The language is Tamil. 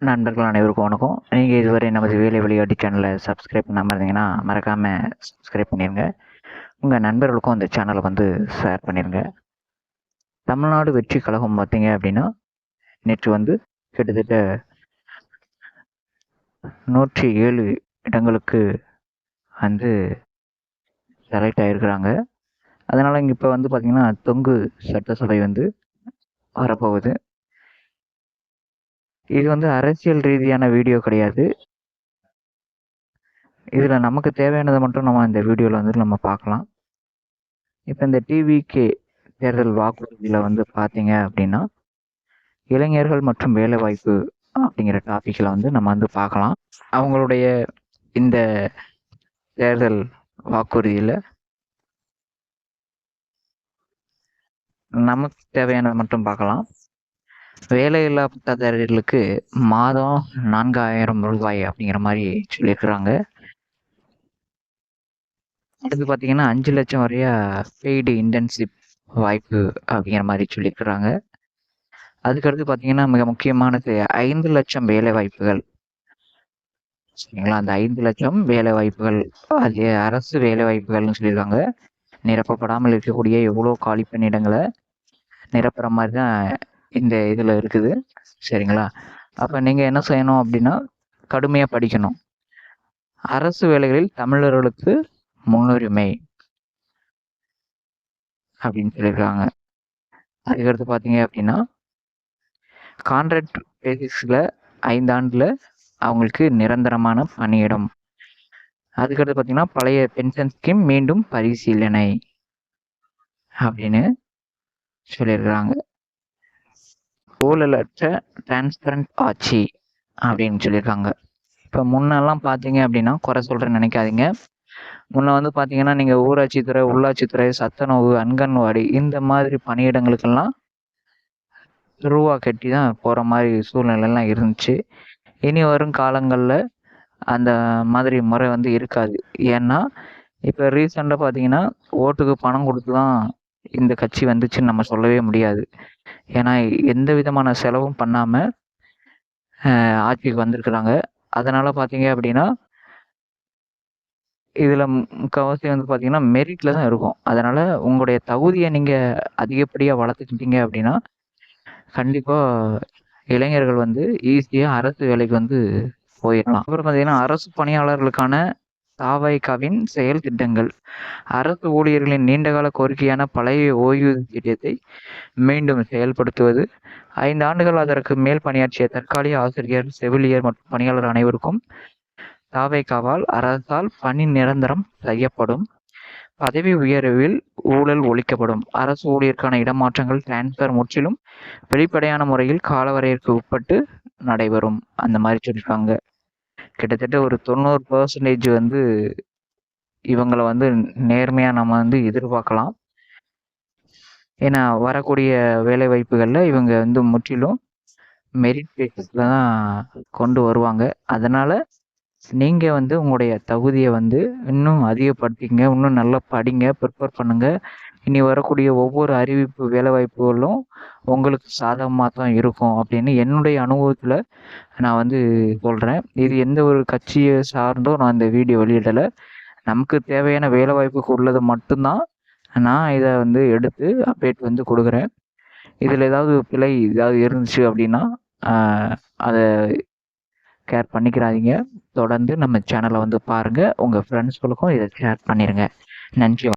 நண்பர்கள் அனைவருக்கும் வணக்கம். நீங்கள் இதுவரை நமது வேலை வழிகாட்டி சேனலை சப்ஸ்கிரைப் பண்ணாமல் இருந்தீங்கன்னா மறக்காமல் சப்ஸ்கிரைப் பண்ணிடுங்க. உங்கள் நண்பர்களுக்கும் அந்த சேனலை வந்து ஷேர் பண்ணிடுங்க. தமிழ்நாடு வெற்றி கழகம் பார்த்தீங்க அப்படின்னா நேற்று வந்து கிட்டத்தட்ட 107 இடங்களுக்கு வந்து செலக்ட் ஆகிருக்கிறாங்க. அதனால் இங்கே இப்போ வந்து பார்த்திங்கன்னா தொங்கு சட்டசபை வந்து வரப்போகுது. இது வந்து அரசியல் ரீதியான வீடியோ கிடையாது. இதில் நமக்கு தேவையானதை மட்டும் நம்ம இந்த வீடியோவில் வந்து நம்ம பார்க்கலாம். இப்போ இந்த டிவிகே தேர்தல் வாக்குறுதியில் வந்து பார்த்தீங்க அப்படின்னா இளைஞர்கள் மற்றும் வேலைவாய்ப்பு அப்படிங்கிற டாப்பிக்கில் வந்து நம்ம வந்து பார்க்கலாம். அவங்களுடைய இந்த தேர்தல் வாக்குறுதியில் நமக்கு தேவையானதை மட்டும் பார்க்கலாம். வேலையில்லா பட்டதாரிகளுக்கு மாதம் 4000 ரூபாய் அப்படிங்கிற மாதிரி சொல்லியிருக்கிறாங்க. அடுத்து பார்த்தீங்கன்னா 5 லட்சம் வரையா பெய்டு இன்டர்ன்ஷிப் வாய்ப்பு அப்படிங்கிற மாதிரி சொல்லியிருக்கிறாங்க. அதுக்கடுத்து பார்த்தீங்கன்னா மிக முக்கியமானது 5 லட்சம் வேலை வாய்ப்புகள். சரிங்களா, அந்த 5 லட்சம் வேலை வாய்ப்புகள் அது அரசு வேலை வாய்ப்புகள்னு சொல்லியிருக்காங்க. நிரப்பப்படாமல் இருக்கக்கூடிய எவ்வளோ காலி பணியிடங்களை நிரப்புற மாதிரி தான் இந்த இதில் இருக்குது. சரிங்களா, அப்போ நீங்கள் என்ன செய்யணும் அப்படின்னா கடுமையாக படிக்கணும். அரசு வேலைகளில் தமிழர்களுக்கு முன்னுரிமை அப்படின்னு சொல்லியிருக்காங்க. அதுக்கடுத்து பார்த்தீங்க அப்படின்னா கான்ட்ராக்ட் பேசிஸில் 5 ஆண்டில் அவங்களுக்கு நிரந்தரமான பணியிடம். அதுக்கடுத்து பார்த்தீங்கன்னா பழைய பென்ஷன் ஸ்கீம் மீண்டும் பரிசீலனை அப்படின்னு சொல்லியிருக்கிறாங்க. ஊழலற்ற டிரான்ஸ்பரண்ட் ஆட்சி அப்படின்னு சொல்லியிருக்காங்க. இப்போ முன்னெல்லாம் பார்த்தீங்க அப்படின்னா குறை சொல்கிறேன்னு நினைக்காதீங்க. முன்ன வந்து பார்த்தீங்கன்னா நீங்கள் ஊராட்சித்துறை, உள்ளாட்சித்துறை, சத்துணவு, அங்கன்வாடி இந்த மாதிரி பணியிடங்களுக்கெல்லாம் ரூபா கட்டி தான் போகிற மாதிரி சூழ்நிலைலாம் இருந்துச்சு. இனி வரும் காலங்களில் அந்த மாதிரி முறை வந்து இருக்காது. ஏன்னா இப்போ ரீசெண்டாக பார்த்தீங்கன்னா ஓட்டுக்கு பணம் கொடுத்து தான் இந்த கட்சி வந்துச்சுன்னு நம்ம சொல்லவே முடியாது. ஏன்னா எந்த விதமான செலவும் பண்ணாமல் ஆட்சிக்கு வந்திருக்கிறாங்க. அதனால் பார்த்தீங்க அப்படின்னா இதில் முக்கால்வாசி வந்து பார்த்தீங்கன்னா மெரிட்டில் தான் இருக்கும். அதனால் உங்களுடைய தகுதியை நீங்கள் அதிகப்படியாக வளர்த்துக்கிட்டீங்க அப்படின்னா கண்டிப்பாக இளைஞர்கள் வந்து ஈஸியாக அரசு வேலைக்கு வந்து போயிடலாம். அப்புறம் பார்த்தீங்கன்னா அரசு பணியாளர்களுக்கான தாவைக்காவின் செயல் திட்டங்கள். அரசு ஊழியர்களின் நீண்டகால கோரிக்கையான பழைய ஓய்வூதிய திட்டத்தை மீண்டும் செயல்படுத்துவது. 5 ஆண்டுகள் அதற்கு மேல் பணியாற்றிய தற்காலிக ஆசிரியர், செவிலியர் மற்றும் பணியாளர் அனைவருக்கும் தாவைக்காவால் அரசால் பணி நிரந்தரம் செய்யப்படும். பதவி உயர்வில் ஊழல் ஒழிக்கப்படும். அரசு ஊழியருக்கான இடமாற்றங்கள் டிரான்ஸ்ஃபர் முற்றிலும் வெளிப்படையான முறையில் காலவரையறைக்கு உட்பட்டு நடைபெறும். அந்த மாதிரி சொல்லியிருக்காங்க. கிட்டத்தட்ட ஒரு 90% வந்து இவங்களை வந்து நேர்மையாக நம்ம வந்து எதிர்பார்க்கலாம். ஏன்னா வரக்கூடிய வேலை வாய்ப்புகளில் இவங்க வந்து முற்றிலும் மெரிட் பேசிஸில் தான் கொண்டு வருவாங்க. அதனால் நீங்கள் வந்து உங்களுடைய தகுதியை வந்து இன்னும் அதிகப்படுத்திங்க, இன்னும் நல்லா படிங்க, ப்ரிப்பேர் பண்ணுங்கள். இனி வரக்கூடிய ஒவ்வொரு அறிவிப்பு வேலைவாய்ப்புகளும் உங்களுக்கு சாதகமாக தான் இருக்கும் அப்படின்னு என்னுடைய அனுபவத்தில் நான் வந்து சொல்கிறேன். இது எந்த ஒரு கட்சியை சார்ந்தோ நான் இந்த வீடியோ வெளியிடலை. நமக்கு தேவையான வேலைவாய்ப்புக்கு உள்ளது மட்டும்தான் நான் இதை வந்து எடுத்து அப்டேட் வந்து கொடுக்குறேன். இதில் ஏதாவது பிழை ஏதாவது இருந்துச்சு அப்படின்னா அதை கேர் பண்ணிக்கிறாதீங்க. தொடர்ந்து நம்ம சேனலை வந்து பாருங்கள். உங்கள் ஃப்ரெண்ட்ஸ்களுக்கும் இதை ஷேர் பண்ணிடுங்க. நன்றி.